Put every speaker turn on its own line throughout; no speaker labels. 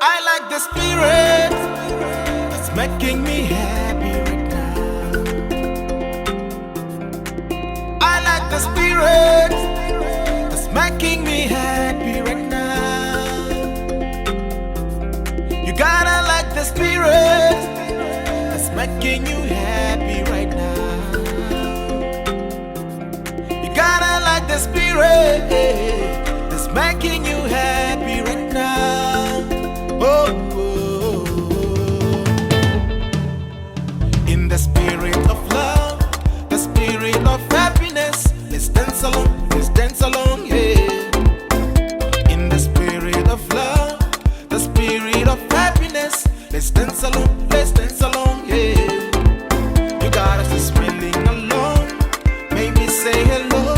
I like the spirit that's making me happy right now. I like the spirit that's making me happy right now. You gotta like the spirit that's making you happy right now. You gotta like the spirit that's making you happy right now. Oh, oh, oh. In the spirit of love, the spirit of happiness, let's dance along, yeah. In the spirit of love, the spirit of happiness, let's dance along, yeah. You got us smiling along, maybe say hello.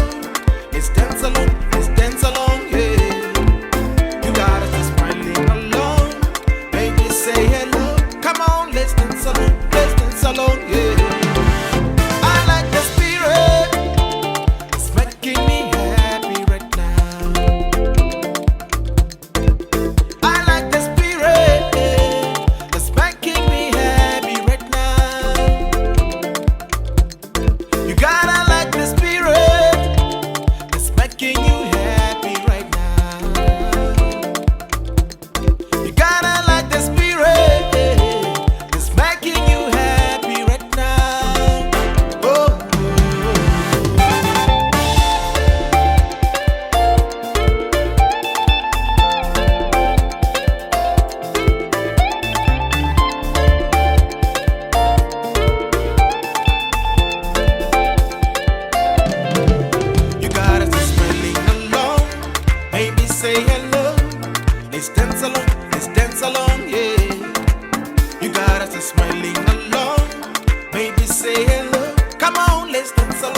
Let's dance along, yeah. You got us smiling along, maybe say hello. Come on, let's dance along, yeah. I like the spirit, it's making me happy right now. I like the spirit, it's making me happy right now. You gotta like the spirit, it's making you happy right now. You gotta like the spirit, it's making you happy right now. Oh, you got us smiling along, maybe say hello. Let's dance along, yeah. You got us smiling along, maybe say hello. Come on, let's dance along.